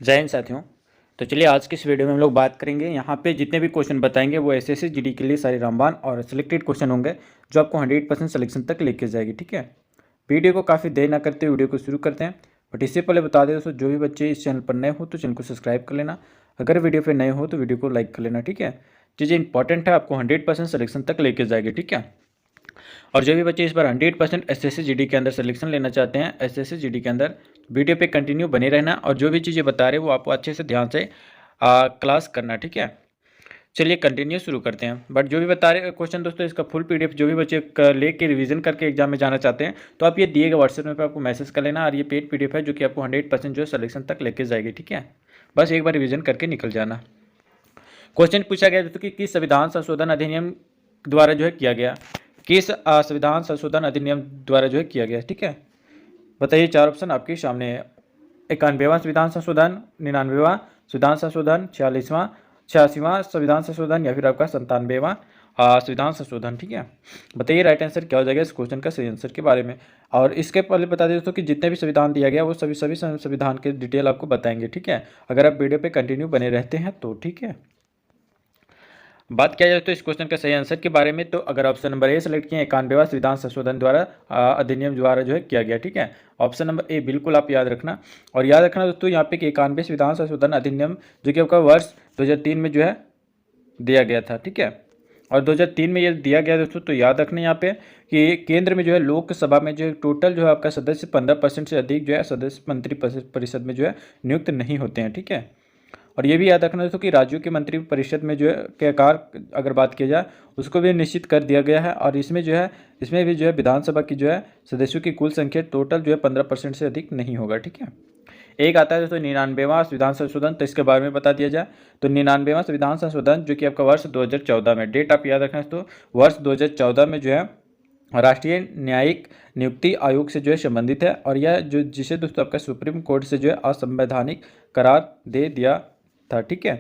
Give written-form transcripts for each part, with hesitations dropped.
जय हिंद साथियों। तो चलिए आज की इस वीडियो में हम लोग बात करेंगे। यहाँ पे जितने भी क्वेश्चन बताएंगे वो एसएससी जीडी के लिए सारे रामबाण और सिलेक्टेड क्वेश्चन होंगे जो आपको 100% सिलेक्शन तक लेके जाएगी। ठीक है, वीडियो को काफ़ी देर ना करते वीडियो को शुरू करते हैं। बट इससे पहले बता दें दोस्तों, जो भी बच्चे इस चैनल पर नए हो तो चैनल को सब्सक्राइब कर लेना। अगर वीडियो पर नए हो तो वीडियो को लाइक कर लेना। ठीक है, चीज़ें इंपॉर्टेंट है, आपको 100% सिलेक्शन तक लेके जाएगी। ठीक है, और जो भी बच्चे इस बार 100% एसएससी जीडी के अंदर सिलेक्शन लेना चाहते हैं एसएससी जीडी के अंदर, वीडियो पे कंटिन्यू बने रहना और जो भी चीज़ें बता रहे हैं वो आपको अच्छे से ध्यान से क्लास करना। ठीक है, चलिए कंटिन्यू शुरू करते हैं। बट जो भी बता रहे क्वेश्चन दोस्तों, इसका फुल पीडीएफ जो भी बच्चे लेके रिवीजन करके एग्जाम में जाना चाहते हैं तो आप ये दिए गए व्हाट्सएप में आपको मैसेज कर लेना। और ये पेड पीडीएफ है जो कि आपको 100% जो है सिलेक्शन तक लेके जाएगी। ठीक है, बस एक बार रिवीजन करके निकल जाना। क्वेश्चन पूछा गया दोस्तों कि किस संविधान संशोधन अधिनियम द्वारा जो है किया गया, किस संविधान संशोधन अधिनियम द्वारा जो है किया गया। ठीक है, बताइए। चार ऑप्शन आपके सामने है। 91वां संविधान संशोधन, 99वां संविधान संशोधन, 86वां संविधान संशोधन या फिर आपका 97वां संविधान संशोधन। ठीक है, बताइए राइट आंसर क्या हो जाएगा इस क्वेश्चन का सही आंसर के बारे में। और इसके पहले बता दें दोस्तों कि जितने भी संविधान दिया गया वो सभी संविधान के डिटेल आपको बताएंगे। ठीक है, अगर आप वीडियो पे कंटिन्यू बने रहते हैं तो। ठीक है, बात किया जाए तो इस क्वेश्चन का सही आंसर के बारे में, तो अगर ऑप्शन नंबर ए सेलेक्ट किए 91वां संविधान संशोधन द्वारा अधिनियम द्वारा जो है किया गया। ठीक है, ऑप्शन नंबर ए बिल्कुल आप याद रखना। और याद रखना दोस्तों यहाँ पे कि 91वें संविधान संशोधन अधिनियम जो कि आपका वर्ष 2003 में जो है दिया गया था। ठीक है, और 2003 में ये दिया गया दोस्तों, तो याद रखना यहाँ पे कि केंद्र में जो है लोकसभा में जो है टोटल जो है आपका सदस्य 15% से अधिक जो है सदस्य मंत्री परिषद में जो है नियुक्त नहीं होते हैं। ठीक है, और ये भी याद रखना दोस्तों कि राज्यों के मंत्री परिषद में जो है के आकार अगर बात की जाए उसको भी निश्चित कर दिया गया है। और इसमें जो है इसमें भी जो है विधानसभा की जो है सदस्यों की कुल संख्या टोटल जो है 15% से अधिक नहीं होगा। ठीक है, एक आता है दोस्तों 99वां संविधान संशोधन, तो इसके बारे में बता दिया जाए तो 99वां संविधान संशोधन जो कि आपका वर्ष 2014 में, डेट आप याद रखना दोस्तों, वर्ष 2014 में जो है राष्ट्रीय न्यायिक नियुक्ति आयोग से जो है संबंधित है। और यह जो जिसे दोस्तों आपका सुप्रीम कोर्ट से जो है असंवैधानिक करार दे दिया था। ठीक है,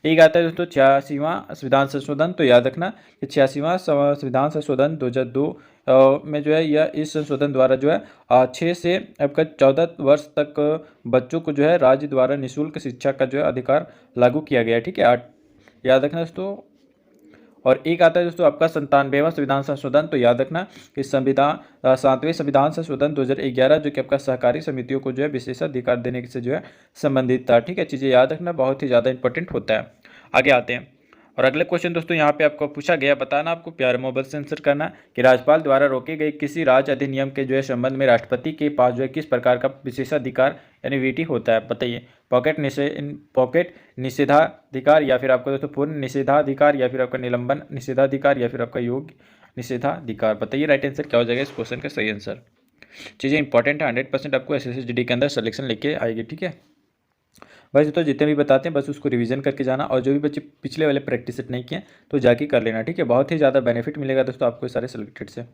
एक आता है दोस्तों 86वां संविधान संशोधन, तो याद रखना कि 86वां संविधान संशोधन 2002 में जो है यह इस संशोधन द्वारा जो है 6 से आपका 14 वर्ष तक बच्चों को जो है राज्य द्वारा निःशुल्क शिक्षा का जो है अधिकार लागू किया गया है। ठीक है, याद रखना दोस्तों। और एक आता है दोस्तों आपका 97वां संविधान संशोधन, तो याद रखना कि संविधान 7वें संविधान संशोधन 2011 जो कि आपका सहकारी समितियों को जो है विशेषाधिकार देने से जो है संबंधित था। ठीक है, चीज़ें याद रखना बहुत ही ज़्यादा इंपॉर्टेंट होता है। आगे आते हैं और अगले क्वेश्चन दोस्तों यहाँ पे आपको पूछा गया, बताना आपको प्यारे मोबाइल से आंसर करना कि राज्यपाल द्वारा रोके गए किसी राज्य अधिनियम के जो है संबंध में राष्ट्रपति के पास जो है किस प्रकार का विशेषाधिकार यानी वीटी होता है। बताइए, पॉकेट निषेधाधिकार या फिर आपका दोस्तों पूर्ण निषेधाधिकार या फिर आपका निलंबन निषेधाधिकार या फिर आपका योग्य निषेधाधिकार। बताइए राइट आंसर क्या हो जाएगा इस क्वेश्चन का सही आंसर। चीज़ें इंपॉर्टेंट है, 100% आपको एसएससी जीडी के अंदर सिलेक्शन लेके आएगी। ठीक है, बस तो जितने भी बताते हैं बस उसको रिवीजन करके जाना। और जो भी बच्चे पिछले वाले प्रैक्टिस सेट नहीं किए तो जाके कर लेना। ठीक है, बहुत ही ज़्यादा बेनिफिट मिलेगा दोस्तों आपको सारे सिलेक्टेड से।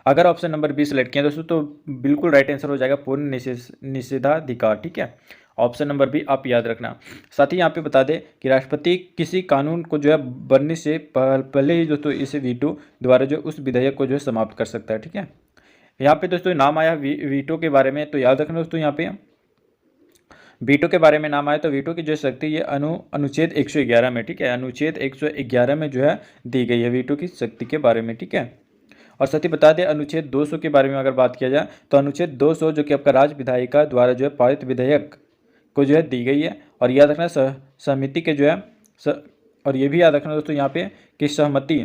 अगर ऑप्शन नंबर बी सेलेक्ट किया दोस्तों तो बिल्कुल राइट आंसर हो जाएगा पूर्ण निषेधाधिकार। ठीक है, ऑप्शन नंबर बी आप याद रखना। साथ ही यहाँ पे बता दें कि राष्ट्रपति किसी कानून को जो है बनने से पहले ही दोस्तों इसे वीटो द्वारा जो उस विधेयक को जो है समाप्त कर सकता है। ठीक है, यहाँ पे दोस्तों नाम आया वीटो के बारे में, तो याद रखना दोस्तों यहाँ पे वीटो के बारे में नाम आया तो वीटो की जो शक्ति ये अनुच्छेद 111 में, ठीक है, अनुच्छेद 111 में जो है दी गई है वीटो की शक्ति के बारे में। ठीक है, और साथ ही बता दें अनुच्छेद 200 के बारे में अगर बात किया जाए तो अनुच्छेद 200 जो कि आपका राज्य विधायिका द्वारा जो है पारित विधेयक को जो है दी गई है। और याद रखना सहमति के जो है और ये भी याद रखना दोस्तों यहाँ पे कि सहमति,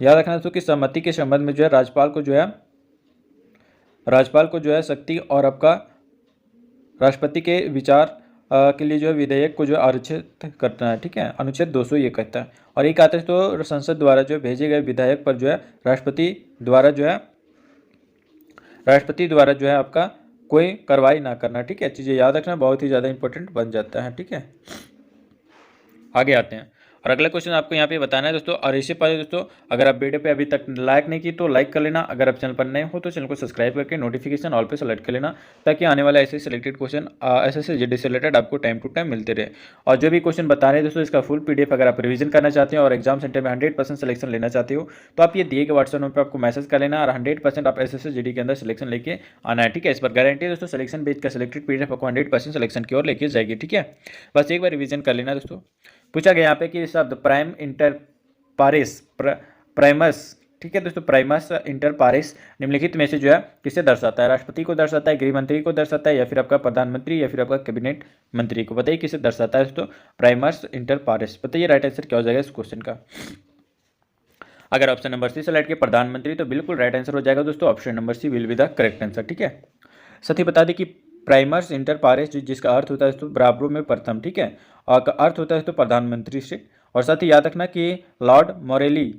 याद रखना दोस्तों कि सहमति के संबंध में जो है राज्यपाल को जो है शक्ति और आपका राष्ट्रपति के विचार के लिए जो है विधेयक को जो आरक्षित करना है। ठीक है, अनुच्छेद 200 ये कहता है। और एक आता है तो संसद द्वारा जो भेजे गए विधेयक पर जो है राष्ट्रपति द्वारा जो है आपका कोई कार्रवाई ना करना। ठीक है, चीज़ें याद रखना बहुत ही ज़्यादा इंपॉर्टेंट बन जाता है। ठीक है, आगे आते हैं और अगला क्वेश्चन आपको यहाँ पे बताना है दोस्तों। और इससे पहले दोस्तों अगर आप वीडियो पे अभी तक लाइक नहीं की तो लाइक कर लेना, अगर आप चैनल पर नए हो तो चैनल को सब्सक्राइब करके नोटिफिकेशन ऑल पे सेलेक्ट कर लेना, ताकि आने वाला ऐसे सिलेक्टेड क्वेश्चन एसएससी जीडी से रिलेटेड आपको टाइम टू टाइम मिलते रहे। और जो भी क्वेश्चन बता रहे हैं दोस्तों इसका फुल पीडीएफ अगर आप रिवीजन करना चाहते हैं और एग्जाम सेंटर में 100% सिलेक्शन लेना चाहते हो तो आप ये दिए गए व्हाट्सएप नंबर पर आपको मैसेज कर लेना और 100% आप एसएससी जीडी के अंदर सिलेक्शन लेके आना है, ठीक है। इस पर गारंटी है दोस्तों, सिलेक्शन पेज का सिलेक्टेड पीडीएफ आपको 100% सिलेक्शन की ओर लेके जाएगी, ठीक है। बस एक बार रिवीजन कर लेना दोस्तों। पूछा गया यहाँ पे कि शब्द प्राइम इंटर पारिस प्राइमस, ठीक है दोस्तों, प्राइमस इंटर पारिस निम्नलिखित में से जो है किसे दर्शाता है? राष्ट्रपति को दर्शाता है, गृह मंत्री को दर्शाता है, या फिर आपका प्रधानमंत्री, या फिर आपका कैबिनेट मंत्री को? बताइए किसे दर्शाता है दोस्तों प्राइमस इंटर पारिस। बताइए राइट आंसर क्या हो जाएगा इस क्वेश्चन का। अगर ऑप्शन नंबर सी सेलेक्ट किया प्रधानमंत्री तो बिल्कुल राइट आंसर हो जाएगा दोस्तों, option number C will be the correct answer, ठीक है। साथ ही बता दें कि प्राइमर्स इंटर पारिस जिसका अर्थ होता है दोस्तों बराबरों में प्रथम, ठीक है, और का अर्थ होता है दोस्तों प्रधानमंत्री से। और साथ ही याद रखना कि लॉर्ड मोरेली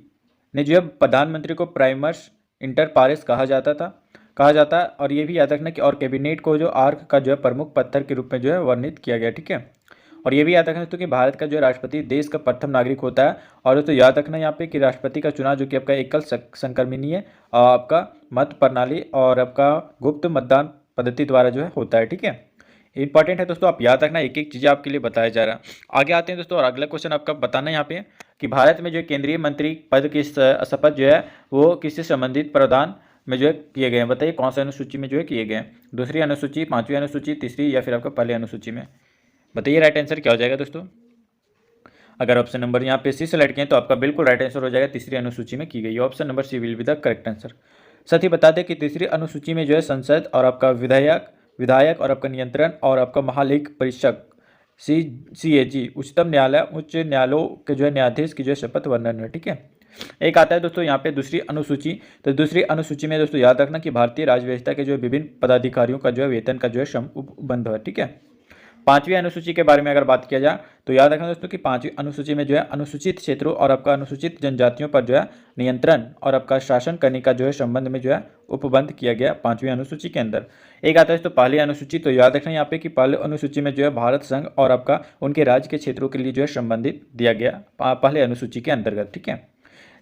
ने जो है प्रधानमंत्री को प्राइमर्स इंटर पारिस कहा जाता है। और ये भी याद रखना कि और कैबिनेट को जो आर्क का जो है प्रमुख पत्थर के रूप में जो है वर्णित किया गया, ठीक है। और ये भी याद रखना दोस्तों कि भारत का जो है राष्ट्रपति देश का प्रथम नागरिक होता है। और दोस्तों याद रखना यहाँ पे कि राष्ट्रपति का चुनाव जो कि आपका एकल संक्रमणीय आपका मत प्रणाली और आपका गुप्त मतदान पद्धति द्वारा जो है होता है, ठीक है। इंपॉर्टेंट है दोस्तों, आप याद रखना, एक एक चीज़ आपके लिए बताया जा रहा है। आगे आते हैं दोस्तों और अगला क्वेश्चन आपका बताना है यहाँ पे कि भारत में जो केंद्रीय मंत्री पद की शपथ जो है वो किससे संबंधित प्रावधान में जो है किए गए हैं? बताइए कौन सा अनुसूची में जो है किए गए हैं? दूसरी अनुसूची, पांचवी अनुसूची, तीसरी, या फिर आपका पहली अनुसूची में? बताइए राइट आंसर क्या हो जाएगा दोस्तों। अगर ऑप्शन नंबर यहाँ पे सी सेलेक्ट किए तो आपका बिल्कुल राइट आंसर हो जाएगा, तीसरी अनुसूची में की गई, option number C will be the correct answer. साथ ही बता दें कि तीसरी अनुसूची में जो है संसद और आपका विधायक और आपका नियंत्रण और आपका महालेख परीक्षक CAG उच्च न्यायालयों के जो है न्यायाधीश की जो है शपथ वर्णन है, ठीक है। एक आता है दोस्तों यहाँ पे दूसरी अनुसूची। तो दूसरी अनुसूची में दोस्तों याद रखना कि भारतीय राज्य व्यवस्था के जो विभिन्न पदाधिकारियों का जो है वेतन का जो है श्रम उपबंध है, ठीक है। पांचवी अनुसूची के बारे में अगर बात किया जाए तो याद रखना दोस्तों कि पांचवी अनुसूची में जो है अनुसूचित क्षेत्रों और आपका अनुसूचित जनजातियों पर जो है नियंत्रण और आपका शासन करने का जो है संबंध में जो है उपबंध किया गया पांचवी अनुसूची के अंदर। एक आता है दोस्तों पहली अनुसूची। तो याद रखना यहाँ पे कि पहली अनुसूची में जो है भारत संघ और आपका उनके राज्य के क्षेत्रों के लिए जो है संबंधित दिया गया पहले अनुसूची के अंतर्गत, ठीक है।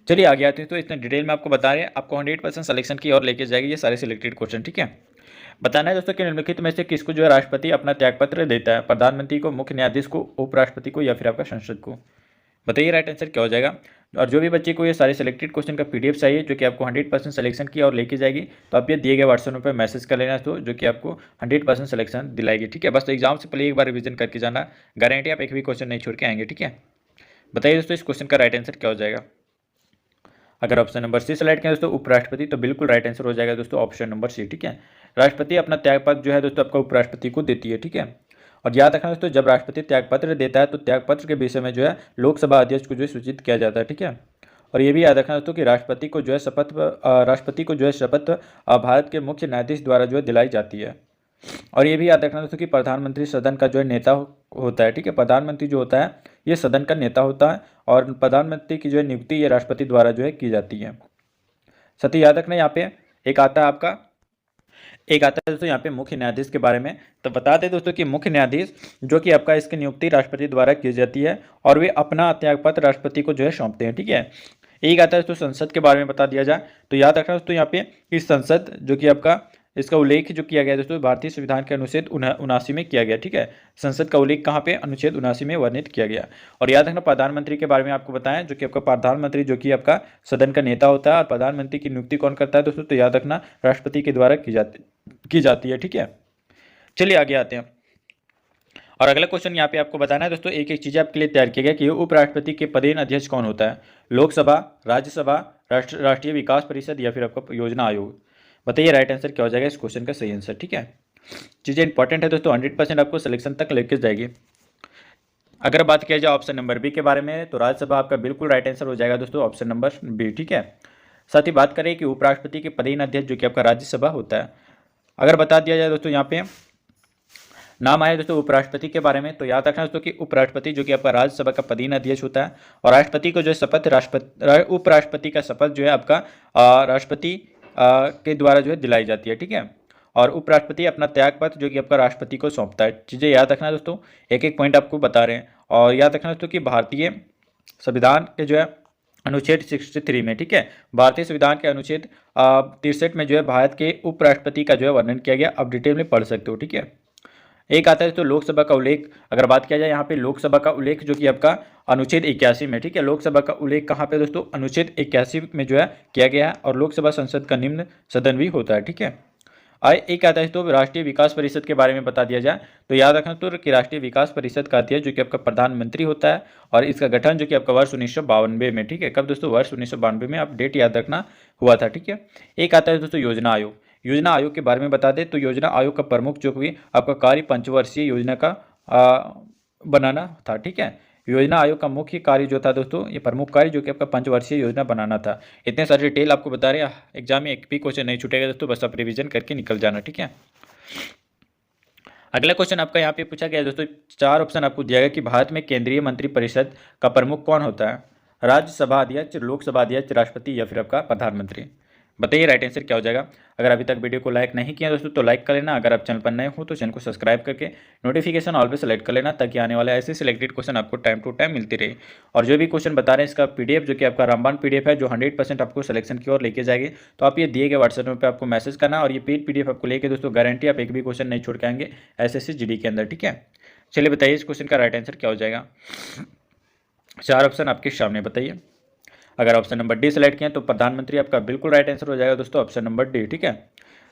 चलिए आगे आते हैं। तो इतने डिटेल में आपको बता रहे हैं, आपको 100% सिलेक्शन की और लेके जाएगी ये सारे सिलेक्टेड क्वेश्चन, ठीक है। बताना है दोस्तों कि निम्नलिखित में से किसको जो है राष्ट्रपति अपना त्यागपत्र देता है? प्रधानमंत्री को, मुख्य न्यायाधीश को, उपराष्ट्रपति को, या फिर आपका संसद को? बताइए राइट आंसर क्या हो जाएगा। और जो भी बच्चे को ये सारे सिलेक्टेड क्वेश्चन का PDF चाहिए जो कि आपको 100% सिलेक्शन की और लेके जाएगी तो आप ये दिए गए व्हाट्सएप नंबर पर मैसेज कर लेना तो जो कि आपको 100% सिलेक्शन दिलाएगी, ठीक है। बस तो एग्जाम से पहले एक बार रिवीजन करके जाना, गारंटी आप एक भी क्वेश्चन नहीं छोड़ के आएंगे, ठीक है। बताइए दोस्तों इस क्वेश्चन का राइट आंसर क्या हो जाएगा। अगर ऑप्शन नंबर सी सेलेक्ट किया दोस्तों उपराष्ट्रपति तो बिल्कुल राइट आंसर हो जाएगा दोस्तों, ऑप्शन नंबर सी, ठीक है। राष्ट्रपति अपना त्यागपत्र जो है दोस्तों आपका उपराष्ट्रपति को देती है, ठीक है। और याद रखना दोस्तों जब राष्ट्रपति त्यागपत्र देता है तो त्यागपत्र के विषय में जो है लोकसभा अध्यक्ष को जो है सूचित किया जाता है, ठीक है। और ये भी याद रखना दोस्तों कि राष्ट्रपति को जो है शपथ भारत के मुख्य न्यायाधीश द्वारा जो है दिलाई जाती है। और ये भी याद रखना दोस्तों कि प्रधानमंत्री सदन का जो है नेता होता है, ठीक है। प्रधानमंत्री जो होता है ये सदन का नेता होता है और प्रधानमंत्री की जो है नियुक्ति ये राष्ट्रपति द्वारा जो है की जाती है। साथ ही याद रखना यहाँ पे एक आता है दोस्तों यहाँ पे मुख्य न्यायाधीश के बारे में। तो बता दें दोस्तों कि मुख्य न्यायाधीश जो कि आपका इसकी नियुक्ति राष्ट्रपति द्वारा की जाती है और वे अपना त्यागपत्र राष्ट्रपति को जो है सौंपते हैं, ठीक है। एक आता है दोस्तों संसद के बारे में बता दिया जाए तो याद रखना दोस्तों यहाँ पे इस संसद जो कि आपका इसका उल्लेख जो किया गया दोस्तों भारतीय संविधान के अनुच्छेद 79 में किया गया, ठीक है। संसद का उल्लेख कहाँ पे? अनुच्छेद 79 में वर्णित किया गया। और याद रखना प्रधानमंत्री के बारे में आपको बताएं जो कि आपका प्रधानमंत्री जो कि आपका सदन का नेता होता है और प्रधानमंत्री की नियुक्ति कौन करता है दोस्तों? तो याद रखना राष्ट्रपति के द्वारा की जाती है, ठीक है। चलिए आगे आते हैं और अगला क्वेश्चन यहाँ पे आपको बताना है दोस्तों, एक एक चीज़ आपके लिए तैयार किया गया कि उपराष्ट्रपति के पदेन अध्यक्ष कौन होता है? लोकसभा, राज्यसभा, राष्ट्रीय विकास परिषद, या फिर आपका योजना आयोग? बताइए राइट आंसर क्या हो जाएगा इस क्वेश्चन का सही आंसर, ठीक है। चीज़ें इंपॉर्टेंट है दोस्तों, 100% आपको सिलेक्शन तक लेकर जाएगी। अगर बात किया जाए ऑप्शन नंबर बी के बारे में तो राज्यसभा आपका बिल्कुल राइट आंसर हो जाएगा दोस्तों, ऑप्शन नंबर बी, ठीक है। साथ ही बात करें कि उपराष्ट्रपति के पदेन अध्यक्ष जो कि आपका राज्यसभा होता है। अगर बता दिया जाए दोस्तों यहाँ पे नाम आया दोस्तों उपराष्ट्रपति के बारे में तो याद रखना दोस्तों कि उपराष्ट्रपति जो कि आपका राज्यसभा का पदेन अध्यक्ष होता है और राष्ट्रपति को जो है शपथ उपराष्ट्रपति का शपथ जो है आपका राष्ट्रपति के द्वारा जो है दिलाई जाती है, ठीक है। और उपराष्ट्रपति अपना त्यागपत्र जो कि आपका राष्ट्रपति को सौंपता है। चीज़ें याद रखना दोस्तों, एक एक पॉइंट आपको बता रहे हैं। और याद रखना दोस्तों कि भारतीय संविधान के जो है अनुच्छेद 63 में, ठीक है, भारतीय संविधान के अनुच्छेद 63 में जो है भारत के उपराष्ट्रपति का जो है वर्णन किया गया। आप डिटेल में पढ़ सकते हो, ठीक है। एक आता है तो लोकसभा का उल्लेख, अगर बात किया जाए यहाँ पे लोकसभा का उल्लेख जो कि आपका अनुच्छेद 81 में, ठीक है, लोकसभा का उल्लेख कहाँ पे दोस्तों, अनुच्छेद 81 में जो है किया गया है। और लोकसभा संसद का निम्न सदन भी होता है, ठीक है। एक आता है तो राष्ट्रीय विकास परिषद के बारे में बता दिया जाए तो याद रखना तो कि राष्ट्रीय विकास परिषद का आती है जो कि आपका प्रधानमंत्री होता है और इसका गठन जो कि आपका वर्ष 1992 में, ठीक है, कब दोस्तों, वर्ष 1992 में, आप डेट याद रखना हुआ था, ठीक है। एक आता है दोस्तों योजना आयोग। योजना आयोग के बारे में बता दें तो योजना आयोग का प्रमुख जो कि आपका कार्य पंचवर्षीय योजना का बनाना था, ठीक है। योजना आयोग का मुख्य कार्य जो था दोस्तों, ये प्रमुख कार्य जो कि आपका पंचवर्षीय योजना बनाना था। इतने सारे डिटेल आपको बता रहे हैं, एग्जाम में एक भी क्वेश्चन नहीं छूटेगा दोस्तों, बस आप रिवीजन करके निकल जाना, ठीक है। अगला क्वेश्चन आपका यहाँ पे पूछा गया दोस्तों, 4 ऑप्शन आपको दिया गया कि भारत में केंद्रीय मंत्रिपरिषद का प्रमुख कौन होता है, राज्यसभा अध्यक्ष, लोकसभा अध्यक्ष, राष्ट्रपति या फिर आपका प्रधानमंत्री। बताइए राइट आंसर क्या हो जाएगा। अगर अभी तक वीडियो को लाइक नहीं किया दोस्तों तो लाइक कर लेना। अगर आप चैनल पर नए हो तो चैनल को सब्सक्राइब करके नोटिफिकेशन ऑल पे सेलेक्ट कर लेना ताकि आने वाले ऐसे सिलेक्टेड क्वेश्चन आपको टाइम टू टाइम मिलती रहे। और जो भी क्वेश्चन बता रहे हैं इसका पीडीएफ जो कि आपका रामबाण पीडीएफ है जो 100% आपको सिलेक्शन की ओर लेके जाएगी। तो आप ये दिए गए व्हाट्सएप नंबर पर आपको मैसेज करना और ये पेड पीडीएफ आपको लेके दोस्तों गारंटी आप एक भी क्वेश्चन नहीं छोड़ के आएंगे एसएससी जीडी के अंदर, ठीक है। चलिए बताइए इस क्वेश्चन का राइट आंसर क्या हो जाएगा। 4 ऑप्शन आपके सामने, बताइए। अगर ऑप्शन नंबर डी सेलेक्ट किया तो प्रधानमंत्री आपका बिल्कुल राइट आंसर हो जाएगा दोस्तों, ऑप्शन नंबर डी, ठीक है।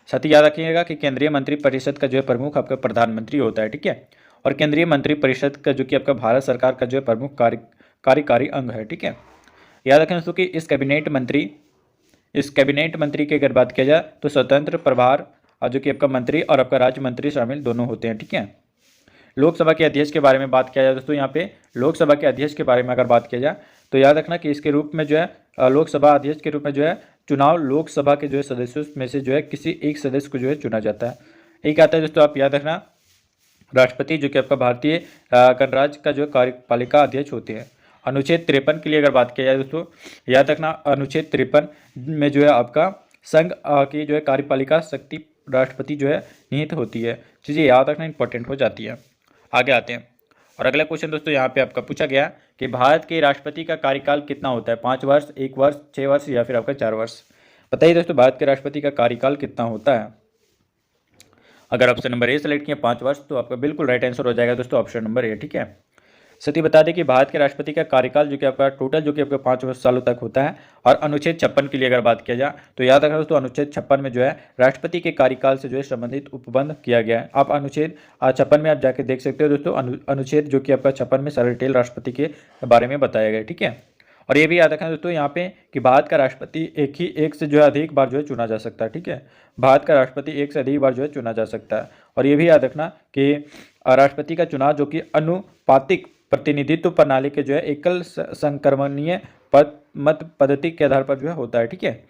साथ ही याद रखिएगा कि केंद्रीय मंत्रिपरिषद का जो है प्रमुख आपका प्रधानमंत्री होता है, ठीक है। और केंद्रीय मंत्रिपरिषद का जो कि आपका भारत सरकार का जो है प्रमुख कार्यकारी अंग है, ठीक है। याद रखें दोस्तों कि इस कैबिनेट मंत्री की अगर बात किया जाए तो स्वतंत्र प्रभार जो कि आपका मंत्री और आपका राज्य मंत्री शामिल दोनों होते हैं, ठीक है। लोकसभा के अध्यक्ष के बारे में बात किया जाए दोस्तों, यहाँ पे लोकसभा के अध्यक्ष के बारे में अगर बात किया जाए तो याद रखना कि इसके रूप में जो है लोकसभा अध्यक्ष के रूप में जो है चुनाव लोकसभा के जो है सदस्यों में से जो है किसी एक सदस्य को जो है चुना जाता है। एक आता है दोस्तों, आप याद रखना राष्ट्रपति जो कि आपका भारतीय गणराज्य का जो है कार्यपालिका अध्यक्ष होते हैं। अनुच्छेद 53 के लिए अगर बात किया जाए दोस्तों, याद रखना अनुच्छेद 53 में जो है आपका संघ की जो है कार्यपालिका शक्ति राष्ट्रपति जो है निहित होती है। चीज़ें याद रखना इंपॉर्टेंट हो जाती है। आगे आते हैं और अगला क्वेश्चन दोस्तों यहाँ पे आपका पूछा गया कि भारत के राष्ट्रपति का कार्यकाल कितना होता है, 5 वर्ष, 1 वर्ष, 6 वर्ष या फिर आपका 4 वर्ष। बताइए दोस्तों भारत के राष्ट्रपति का कार्यकाल कितना होता है। अगर ऑप्शन नंबर ए सेलेक्ट किया 5 वर्ष तो आपका बिल्कुल राइट आंसर हो जाएगा दोस्तों, ऑप्शन नंबर ए, ठीक है। साथ ही बता दें कि भारत के राष्ट्रपति का कार्यकाल जो कि आपका टोटल जो कि आपका 5 सालों तक होता है। और अनुच्छेद 56 के लिए अगर बात किया जाए तो याद रखना दोस्तों अनुच्छेद 56 में जो है राष्ट्रपति के कार्यकाल से जो है संबंधित उपबंध किया गया है। आप अनुच्छेद 56 में आप जाके देख सकते हो दोस्तों, अनुच्छेद जो कि आपका 56 में सारे डिटेल राष्ट्रपति के बारे में बताया गया, ठीक है। और ये भी याद रखना दोस्तों यहाँ पे कि भारत का राष्ट्रपति एक से जो है अधिक बार जो है चुना जा सकता है, ठीक है। भारत का राष्ट्रपति एक से अधिक बार जो है चुना जा सकता है। और ये भी याद रखना कि राष्ट्रपति का चुनाव जो कि अनुपातिक प्रतिनिधित्व प्रणाली के जो है एकल संक्रमणीय मत पद्धति के आधार पर जो है होता है, ठीक है।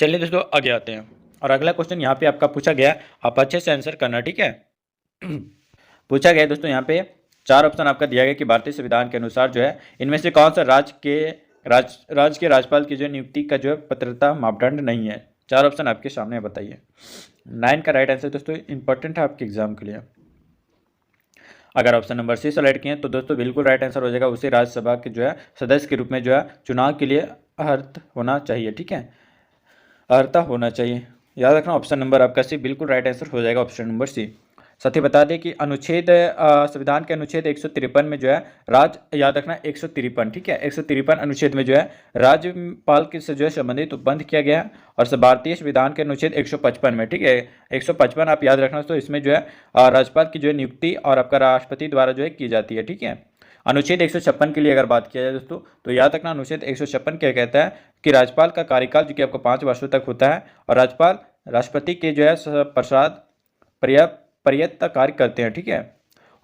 चलिए दोस्तों आगे आते हैं और अगला क्वेश्चन यहाँ पे आपका पूछा गया, आप अच्छे से आंसर करना, ठीक है। पूछा गया दोस्तों यहाँ पे 4 ऑप्शन आपका दिया गया कि भारतीय संविधान के अनुसार जो है इनमें से कौन सा राज्य के राज्यपाल की जो नियुक्ति का जो है पात्रता मापदंड नहीं है। 4 ऑप्शन आपके सामने, बताइए। 9 का राइट आंसर दोस्तों इंपॉर्टेंट है आपके एग्जाम के लिए। अगर ऑप्शन नंबर सी सेलेक्ट किए तो दोस्तों बिल्कुल राइट आंसर हो जाएगा, उसे राज्यसभा के जो है सदस्य के रूप में जो है चुनाव के लिए अर्हता होना चाहिए, ठीक है, अर्हता होना चाहिए। याद रखना ऑप्शन नंबर आपका सी बिल्कुल राइट आंसर हो जाएगा, ऑप्शन नंबर सी। साथ ही बता दें कि संविधान के अनुच्छेद 153 में जो है याद रखना 153, ठीक है, 153 अनुच्छेद में जो है राज्यपाल के से जो है संबंधित उपबंध किया गया है। और भारतीय संविधान के अनुच्छेद 155 में, ठीक है, 155 आप याद रखना तो इसमें जो है राज्यपाल की जो है नियुक्ति और आपका राष्ट्रपति द्वारा जो है की जाती है, ठीक है। अनुच्छेद 156 के लिए अगर बात किया जाए दोस्तों तो याद रखना अनुच्छेद 156 क्या कहता है कि राज्यपाल का कार्यकाल जो कि आपको 5 वर्षों तक होता है और राज्यपाल राष्ट्रपति के जो है प्रसाद पर्याप्त कार्य करते हैं, ठीक है।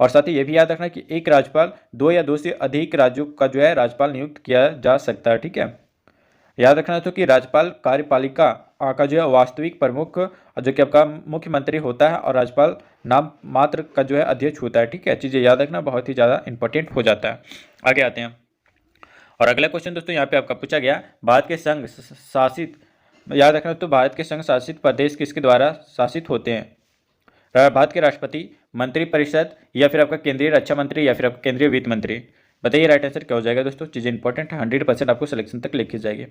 और साथ ही ये भी याद रखना कि एक राज्यपाल 2 या 2 से अधिक राज्यों का जो है राज्यपाल नियुक्त किया जा सकता है, ठीक है। याद रखना तो कि राज्यपाल कार्यपालिका का जो है वास्तविक प्रमुख जो कि आपका मुख्यमंत्री होता है और राज्यपाल नाम मात्र का जो है अध्यक्ष होता है, ठीक है। चीज़ें याद रखना बहुत ही ज़्यादा इंपॉर्टेंट हो जाता है। आगे आते हैं और अगला क्वेश्चन दोस्तों यहाँ पे आपका पूछा गया, भारत के संघ शासित, याद रखना तो भारत के संघ शासित प्रदेश किसके द्वारा शासित होते हैं। भारत के राष्ट्रपति, मंत्रिपरिषद या फिर आपका केंद्रीय रक्षा मंत्री या फिर आपका केंद्रीय वित्त मंत्री। बताइए राइट आंसर क्या हो जाएगा दोस्तों। चीज़ें इंपॉर्टेंट है, 100% आपको सिलेक्शन तक लेके जाएगी।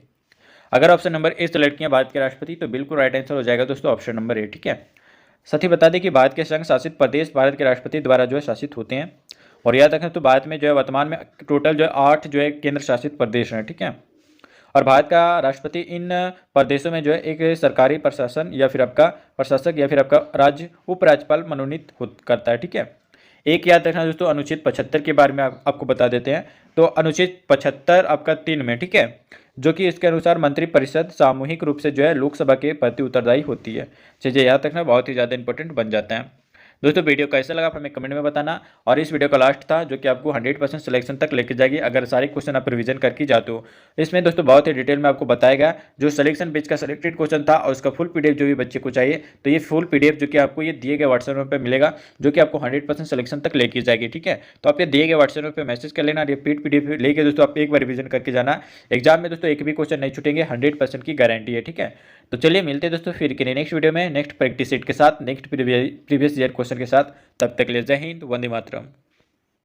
अगर ऑप्शन नंबर ए सेलेक्ट किया भारत के राष्ट्रपति, तो बिल्कुल राइट आंसर हो जाएगा दोस्तों ऑप्शन नंबर ए। ठीक है, साथ ही बता दें कि भारत के संघ शासित प्रदेश भारत के राष्ट्रपति द्वारा जो है शासित होते हैं। और याद रखें तो भारत में जो है वर्तमान में टोटल जो है 8 जो है केंद्र शासित प्रदेश हैं। ठीक है, और भारत का राष्ट्रपति इन प्रदेशों में जो है एक सरकारी प्रशासन या फिर आपका प्रशासक या फिर आपका राज्य उपराज्यपाल मनोनीत करता है। ठीक है, एक याद रखना दोस्तों, अनुच्छेद 75 के बारे में आपको बता देते हैं। तो अनुच्छेद 75 आपका 3 में, ठीक है, जो कि इसके अनुसार मंत्रिपरिषद सामूहिक रूप से जो है लोकसभा के प्रति उत्तरदायी होती है। चीज़ें याद रखना बहुत ही ज़्यादा इंपॉर्टेंट बन जाता है। दोस्तों वीडियो कैसा लगा आप हमें कमेंट में बताना। और इस वीडियो का लास्ट था जो कि आपको 100% सिलेक्शन तक लेके जाएगी अगर सारे क्वेश्चन आप रिवीजन करके जाते हो। इसमें दोस्तों बहुत ही डिटेल में आपको बताएगा जो सिलेक्शन पेज का सिलेक्टेड क्वेश्चन था और उसका फुल पीडीएफ जो भी बच्चे को चाहिए, तो ये फुल पीडीएफ जो कि आपको ये दिए गए व्हाट्सएप पर मिलेगा, जो कि आपको 100% सिलेक्शन तक लेके जाएगी। ठीक है, तो आप ये दिए गए व्हाट्सएप पर मैसेज कर लेना, रिपीट पीडीएफ लेके दोस्तों आप एक बार रिवीजन करके जाना। एग्जाम में दोस्तों एक भी क्वेश्चन नहीं छूटेंगे, 100% की गारंटी है। ठीक है, तो चलिए मिलते हैं दोस्तों फिर नेक्स्ट वीडियो में नेक्स्ट प्रैक्टिस सेट के साथ, नेक्स्ट प्रीवियस ईयर क्वेश्चन के साथ। तब तक के लिए जय हिंद, वंदे मातरम।